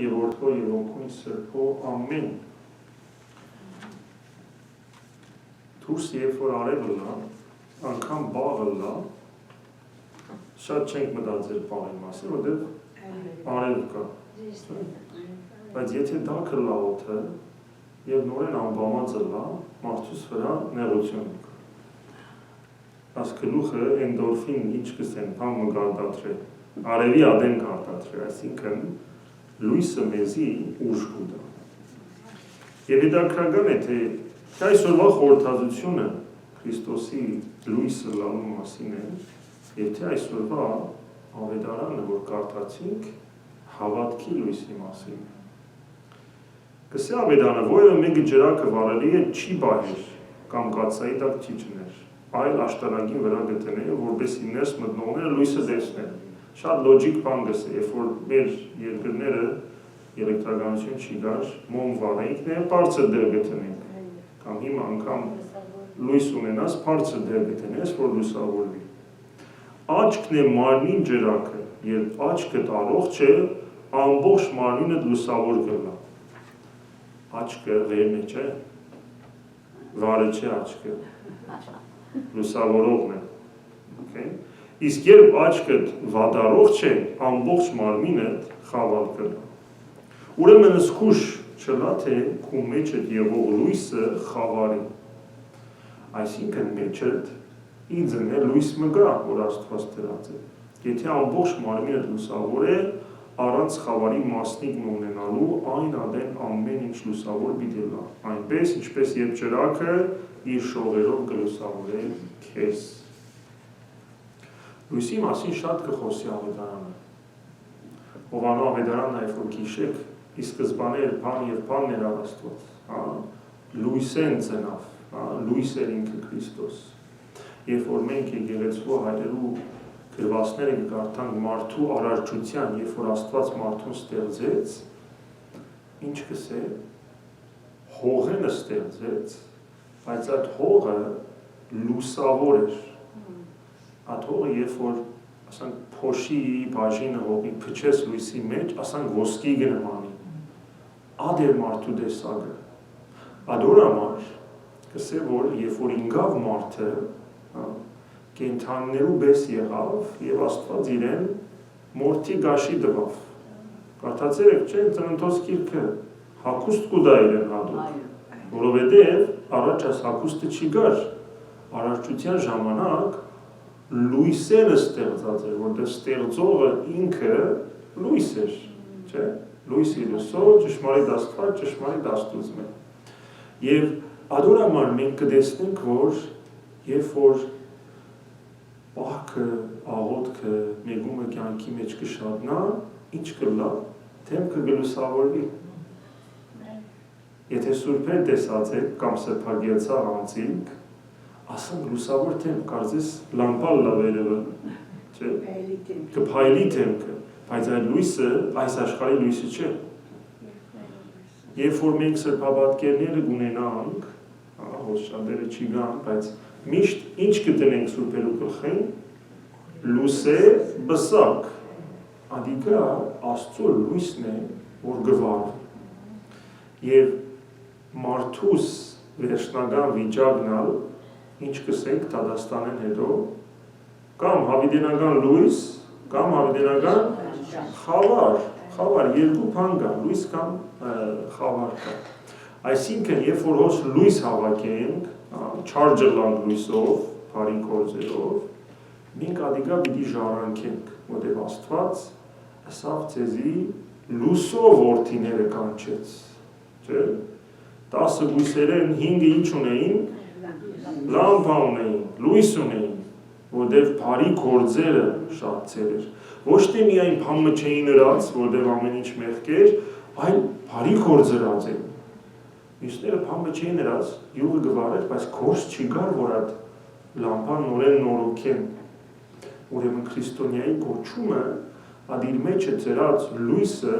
եւ Որդու եւ Ոգու Սրբո ամեն։ Դուրս երբ որ արևը լա, անգամ բաղը լա, շատ չենք մտածել բաղի մասին, որտեղ արև կա։ Բայց եթե դաքը լա օդը եւ նորեն անբամածը լա, մարդուս վրա նեղություն կա։ Այս գլուխը էնդորֆին ինչ կսեն, բան մգարտադրել, արևի ադեն կարտադրել, այսինքն լույսը մեզի ուժ կուտա։ Եվ հետաքրքրական է, թե այսօրվա խորհրդածությունը Քրիստոսի լույսը լալու մասին է, եւ թե այսօրվա ավետարանը, որ կարդացինք, հավատքի լույսի մասին է։ Կսե ավետարանը, որևէ մեկը ջրակը վարելի է չի բահեր կամ կաթսայի տակ չի ճներ, այլ աշտարակին վրա գտնե, որպեսզի ներս մտնողները լույսը տեսնեն։ Շատ լոջիկ բան գսե, երբ որ մեր երկրները էլեկտրականություն չի գար, մոմ վարենք, նաև բարձր դեր գտնենք, կամ հիմա անգամ լույս ունենաս, բարձր դեր գտնես, որ լուսավորվի։ Աչքն է մարմին ջրակը, երբ աչքդ առողջ է, ամբողջ մարմինը լուսավոր կլա։ Աչքը վերն է, չէ, վարը չէ աչքը, լուսավորողն է, իսկ երբ աչքդ վատառողջ է, ամբողջ մարմինդ խավար կլա։ Ուրեմն զգուշ չլա, թե քու մեջդ եղող լույսը խավարի, այսինքն մեջդ ինձն է լույս մգա, որ Աստված դրած է, եթե ամբողջ մարմինդ լուսավոր է, առանց խավարի մասնիկն ունենալու այն ադեն ամեն ինչ լուսավոր պիտի լա, այնպես ինչպես երբ ջրակը իր շողերով կլուսավորել քեզ։ Լույսի մասին շատ կխոսի ավետարանը։ Հովանու ավետարանն այլ որ գիշեք, ի սկզբանե էր բան եւ բանն էր Աստված, լույսեն ծնավ, լույս էր ինքը Քրիստոս։ Երբ որ մենք եկեղեցու հայրերու գրվածները կկարդանք մարդու արարչության, երբ որ Աստված մարդուն ստեղծեց, ինչ կսե, հողենը ստեղծեց, բայց այդ հողը լուսավոր էր։ Այդ հողը երբ որ, ասանք, փոշի բաժինը հողի փչես լույսի մեջ, ասանք ոսկի գնմանի, ад էր մարդու տեսակը։ Ադոր համար կսե, որ երբ որ ինգավ մարդը, կենթաններու բես եղավ և Աստված իրեն մորթի գաշի դվավ։ Կարդացել եք չէ, ծննդոց գիրքը, հագուստ կուդա իրեն հադուկ, որովհետև առաջ այս հագուստը չի գար, արարչության ժամանակ լույսերը ստեղծած էր, որտեղ ստեղծողը ինքը լույս էր, չէ, լույսի լուսով, ճշմարիտ Աստված, ճշմարիտ Աստուծն է։ Եվ ադոր համար մենք կտեսնենք, որ երբ որ պահքը, աղոթքը, մեգումը կյանքի մեջ կշատնա, ինչ կլա, թեմքը գլուսավորվի։ Եթե սուրբեր տեսած եք, կամ սրբագեցար անցինք, ասանք լուսավոր թեմ, կարծես լամպալ լա վերևը, չէ, կփայլի թեմքը, բայց այդ լույսը, այս աշխարհի լույսը չէ։ Երբ որ մենք սրբապատկերները ունենանք, հոսչանդերը չի գան, բայց միշտ ինչ կտնենք սուրբերու գլխին, լուսե բսակ, ադիկա Աստծո լույսն է, որ գվարվի։ Եվ մարդուս վերջնական վիճակնալ, ինչ կսենք Դադաստանեն հետո, կամ հավիտենական լույս, կամ հավիտենական խավար, երկու բան կա, լույս կամ խավար կա։ Այսինքն, երբ որ հոս լույս հավաքենք, չարջլանք լույսով, բարի գործերով, մենք ադիկա պիտի ժառանգենք, որտեղ Աստված ասավ ձեզի լուսով որդիները կանչեց, չէ՞։ 10 գույսերեն 5-ը ինչ ունեին, լամպա ունեին, լույս ունեին, որտեղ բարի գործերը շատ ծեր էր։ Ոչ թե միայն փամը չէին ըրած, որտեղ ամեն ինչ մեղք էր, այլ բարի գործերած էին։ Մյուսները փամը չէին ըրած, յուղը գվարեր, բայց գործ չի գար, որ այդ լամպան նորեն նորոգեն։ Ուրեմն քրիստոնյայի կոչումը ад իր մեջ է ծերած լույսը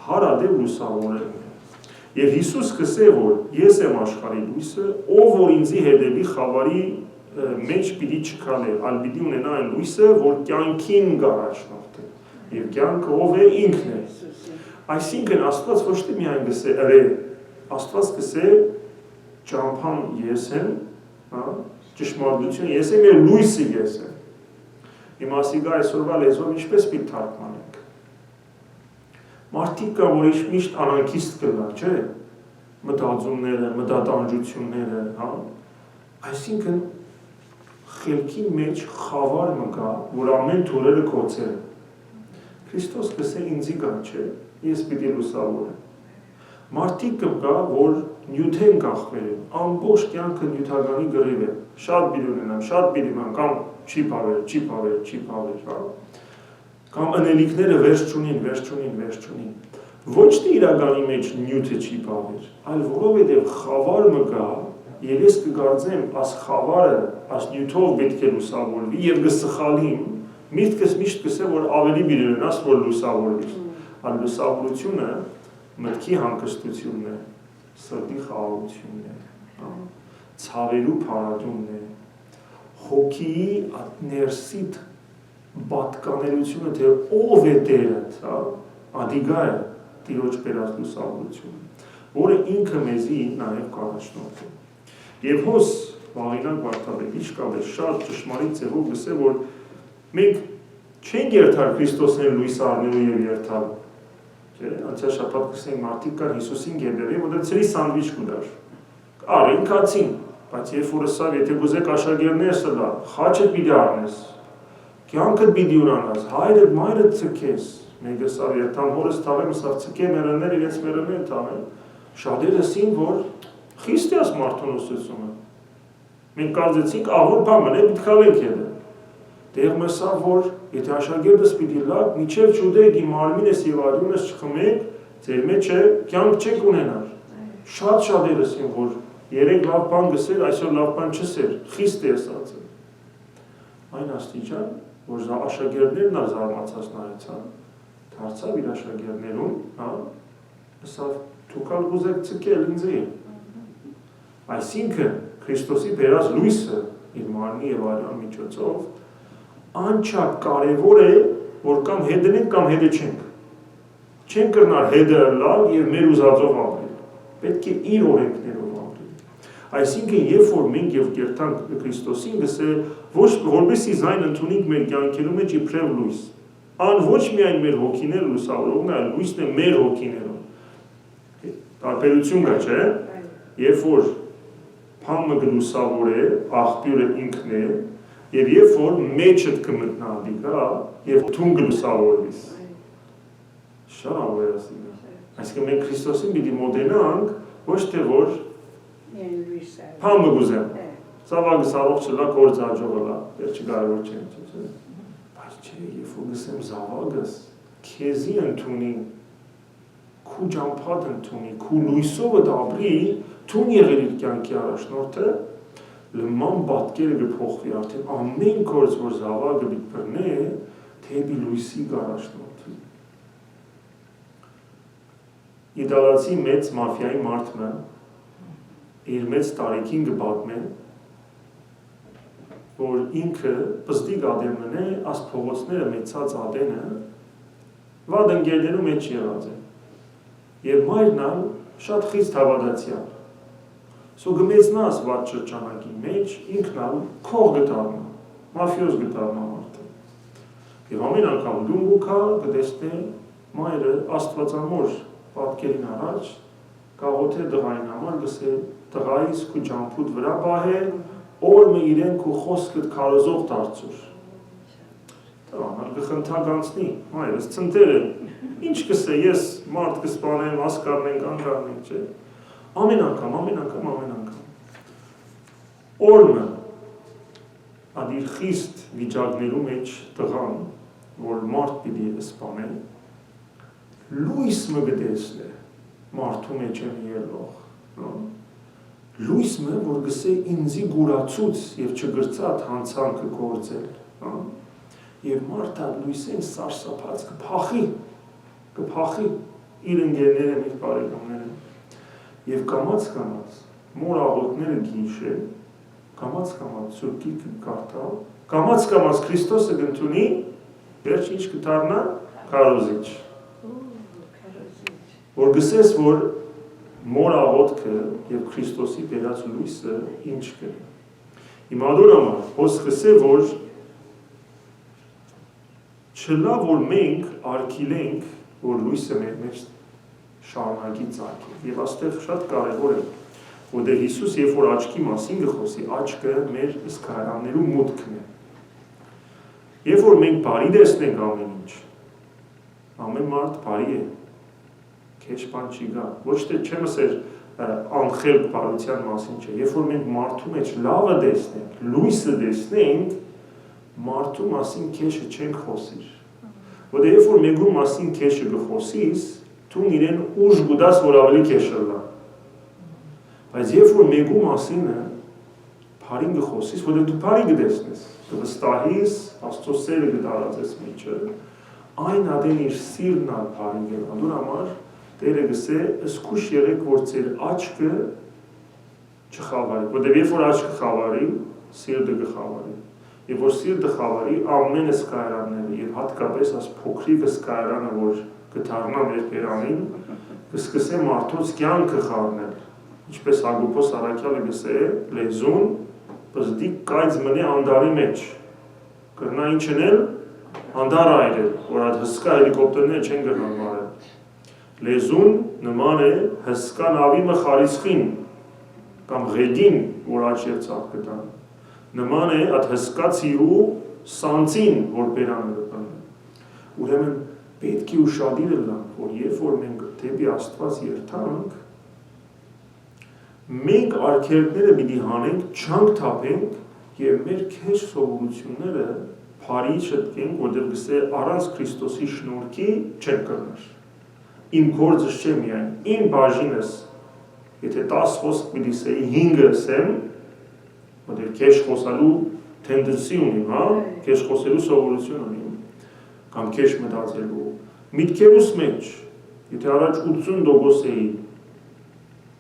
հարադեպ լուսավորելն է։ Եվ Հիսուս կսե, որ ես եմ աշխարհի լույսը, ով որ ինձի հետևի խավարի մեջ պիտի չքալե, այլ պիտի ունենա այն լույսը, որ կյանքին գարաշնորհ է։ Եվ կյանքը ով է ինքն է։ Այսինքն Աստված ոչ թե միայն գսե ըրե, Աստված գսե ճամփան ես եմ, հա, ճշմարտություն ես եմ եւ լույսը ես եմ։ Իմ ասիգա այսօրվա լեզվով ինչպես պիտի թարգմանենք։ Մարդիկ կա, որ միշտ անանքիստ կլա, չէ՞։ Մտածումները, մտատանջությունները, հա։ Այսինքն խելքի մեջ խավար մկա, որ ամեն թուրերը կոծել։ Քրիստոս գսե ինձի կա, չէ՞, ես պիտի լուսավորեմ։ Մարդիկ կա, որ նյութեն կախվել են, ամբողջ կյանքը նյութականի գրիվ է, շատ բիր ունենամ, շատ բիր իման, կամ չի պավել, հա։ Կամ ընելիքները վերջ չունին։ Ոչ թե իրականի մեջ նյութը չի պավել, այլ որովհետև խավար մկա, եւ ես կգարձեմ, աս խավարը, աս նյութով պետք է լուսավորվի եւ գսխալին, միտքս միշտ կսե, որ ավելի բիր ունենաս, որ լուսավորվի։ Այլ լուսավորությունը մտքի հանգստությունն է, սրտի խաղաղությունն է, ցավերու փարատումն է, հոգի ներսիդ պատկանելությունը, թե ով է Տերդ, ադիգա է Տիրոջ բերած լուսավորությունը, որը ինքը մեզի նաև կառաջնորդ է։ Եվ հոս Վաղինակ Վարդապետի շկալը շատ ճշմարիտ ձևով գսե, որ մենք չենք երթար Քրիստոսին լույս առնելու եւ երթալ։ Անցյալ շաբաթ գսենք մարդիկ կան Հիսուսին գերդերին, որ ցրի սանդվիչ կուտար։ Արին կացին, բայց երբ որ սա եթե գուզեք աշակերտներ սլա, խաչը պիտի առնես։ Կյանքդ պիտի ուրանաս, հայրդ, մայրդ ցկես, մեկը սա երթամ հորս թաղեմ, սա ցկե մերներ, իրենց մերներ թաղեմ։ Շատերը ասին, որ խիստ է մարդուն ուսուցումը։ Մենք կարծեցինք աղոր բան մնե պիտի խալենք հետը։ Դեղ մսա, որ եթե աշակերտս պիտի լավ, միջև չուդեք իմ մարմինս եւ արյունս չխմեք, ձեր մեջ է կյանք չեք ունենալ։ Շատ շատերս են, որ երեք լավ բան գսեր, այսօր լավ բան չսեր, խիստ է ասածը։ Այն աստիճան, որ աշակերտներն ա զարմացած նայեցան, դարձավ իր աշակերտներուն, հա, ասավ դուք ուզեք ցկել ինձի։ Այսինքն Քրիստոսի բերած լույսը իր մարմնի եւ արյան միջոցով անչափ կարևոր է, որ կամ հետնենք կամ հետը չենք։ Չենք կրնար հետը լալ եւ մեր ուզածով ապրել։ Պետք է իր օրենքներով ապրել։ Այսինքն երբ որ մենք եւ կերտանք Քրիստոսին, գսե ոչ որպեսի զայն ընդունենք մեր կյանքերում մեջ իբրև լույս։ Ան ոչ միայն մեր հոգիները լուսավորողն է, այլ լույսն է մեր հոգիներում։ Տարբերություն կա, չէ՞։ Երբ որ փամը գլուսավոր է, աղբյուրը ինքն է, եւ երբ որ մեջդ կմտնա դիգա, եւ թուն գլուսավորվիս։ Շատ ավերասին է։ Այսինքն մենք Քրիստոսին պիտի մոդենանք, ոչ թե որ փամը գուզեմ։ Ծավալս առողջ չլա, կորձ աջողը լա, վերջի կարևոր չէ։ Բայց չէ, երբ որ գսեմ զավակս, քեզի ընդունի, քու ջամփատ ընդունի, քու լույսով դաբրի, թուն եղել իր կյանքի առաջնորդը, լման պատկերը կփոխվի, արդեն ամեն գործ, որ զավակը պիտի բռնե, թեպի լույսի առաջնորդի։ Իտալացի մեծ մաֆիայի մարդը իր մեծ տարիքին կպատմեն, որ ինքը պստիկ ադեմն է, աս փողոցները մեծած ադենը, վատ ընկերներու մեջ եղած է։ Եվ մայրն ալ շատ խիստ հավատացյալ։ Սո գմեծնաս վատ շրջանակի մեջ, ինքն ալ քող գտարնա, մաֆիոզ գտարնա մարդը։ Եվ ամեն անգամ դունգուքա գտեսնե մայրը աստվածամոր պատկերին առաջ, կաղոթե դղային համար գսե դղայիս քու ջամփուտ վրա բահե, օրը իրեն քու խոսքդ քարոզող դարձուր։ Տղան գխնդագանցնի, մայրս ցնտերը, ինչ կսե, ես մարդ կսպանեմ, ասկարնենք, անկարնենք, չէ։ Ամեն անգամ։ Օրը ադիր խիստ վիճակներու մեջ տղան, որ մարդ պիտի սպանեն, լույս մը գտեսն է, մարդու մեջ են ելող, լույս մը, որ գսե ինձի գուրացուց և չգրծատ հանցանքը գործել, և մարդա լույսեն սարսապած կպախի իր ընգերները, իր բարեկամները, և կամաց, մոր աղոտները գիշե, կամաց սուրկի կկարտալ, կամաց Քրիստոսը գնտունի, վերջ ինչ կտարնա, կարոզիչ։ որ գսես, որ մոր աղոտքը և Քրիստոսի բերած լույսը ինչ կնի։ Հիմա դուր համար, հոս գսե, որ չլա, որ մենք արգիլենք, որ լույսը մեր մեջ շարունակի ծագի։ Եվ աստեղ շատ կարևոր է, որտեղ Հիսուս երբ որ աչքի մասին գխոսի, աչքը մեր հսկայարաններու մուտքն է։ Երբ որ մենք բարի տեսնենք ամեն ինչ, ամեն մարդ բարի է, քեջ բան չի գա։ Ոչ թե չեմ ասել անխելք բարության մասին չէ։ Երբ որ մենք մարդու մեջ լավը տեսնենք, լույսը տեսնենք, մարդու մասին քեշը չենք խոսիր։ Որտեղ երբ որ մեկու մասին քեշը գխոսիս, դու իրեն ուժ գուտաս, որ ավելի քեշը լա։ Բայց երբ որ մեկու մասինը բարին գխոսիս, որտեղ դու բարի կտեսնես, դու վստահիս, Աստծո սերը կդարածես միջը, այն ադեն իր սիրն ալ բարին գելա։ Դուր համար Տերը գսե, ըսկուշ եղեք, որ ձեր աչքը չխավարի, որտեղ երբ որ աչքը խավարի, սիրտը կխավարի։ Եվ որ սիրտը խավարի, ամեն հսկայարանները եւ հատկապես այս փոքրիկ հսկայարանը, որ կդառնա մեր բերանին, կսկսե մարդոց կյանքը խառնել։ Ինչպես Հակոբոս Առաքյալը գսե, լեզուն բզդի կայծ մնե անդարի մեջ։ Կրնա ինչ անել, անդար այրել, որ այդ հսկա հելիկոպտերները չեն գնալ մարել։ Լեզուն նման է հսկա նավի մխարիսխին կամ ղեդին, որ աչ և ծաղ կտան։ Նման է այդ հսկա ծիրու սանցին, որ բերանը գտան։ Ուրեմն պետք է ուշադիր լանք, որ երբ որ մենք դեպի Աստված երթանք, մենք արգելքները պիտի հանենք, չանք թափենք և մեր քեջ սովորությունները բարի չտկենք, որտեղ գսե առանց Քրիստոսի շնորհքի չեն կրնար։ Իմ գործս չէ միայն, իմ բաժինս, եթե 10 խոսք պիտի սեի 5-ը սեմ, որտեղ քեջ խոսալու թենդենսի ունիմ, հա, քեջ խոսելու սովորություն ունիմ, կամ քեջ մտածելու, միտքերուս մեջ, եթե առաջ 80% էի,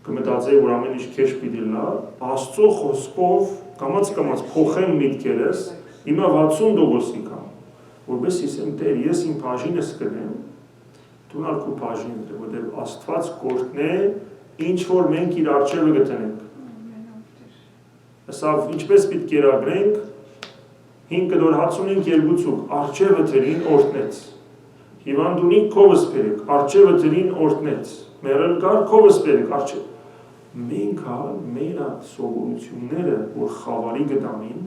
կմտածեի, որ ամեն ինչ քեջ պիտի լա, Աստծո խոսքով կամաց փոխեմ միտքերս, հիմա 60%-ի կամ, որպես իսեմ Տեր, ես իմ բաժինս կնեմ, դու նարկու բաժին է, որտեղ Աստված կորտնե, ինչ որ մենք իր արջևը գտնենք։ Ասավ, ինչպես պիտ կերագրենք, 552 արջևը թերին օրտնեց։ Հիվանդունի կովս պերեք, արջևը թերին օրտնեց։ Մերել կար կովս պերեք, արջևը։ Մենք մեր սովորությունները, որ խավարի գտանին,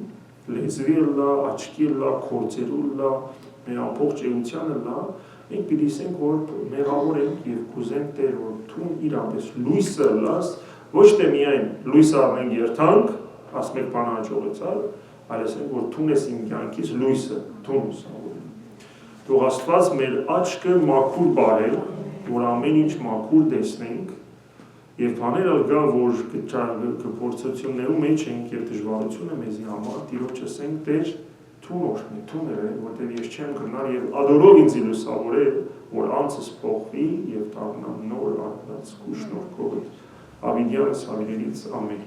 լեզվի լա, աչքի լա, կործերու լա, մեր ամբողջ էությանը լա, մենք պիտի ասենք, որ մեղավոր ենք և կուզենք Տեր, որ թուն իրապես լույսը լաս, ոչ թե միայն լույսը ամենք երթանք, ասմեք բան հաջողեցար, այլ ասենք, որ թուն ես իմ կյանքից լույսը, թուն ուսավորում։ Թող Աստված մեր աչքը մաքուր բարել, որ ամեն ինչ մաքուր տեսնենք, և բաներ ալգա, որ կփորձություններու մեջ ենք և դժվարությունը մեզի համար, տիրոջ ասենք, Տեր, թուն օրհնի, թուն է, որտեղ ես չեմ գնար և ադորով ինձ լուսավորել, որ անձս փոխվի և դառնա նոր արքնած կուշնորքով ավիդյանս ավիրելից ամեն։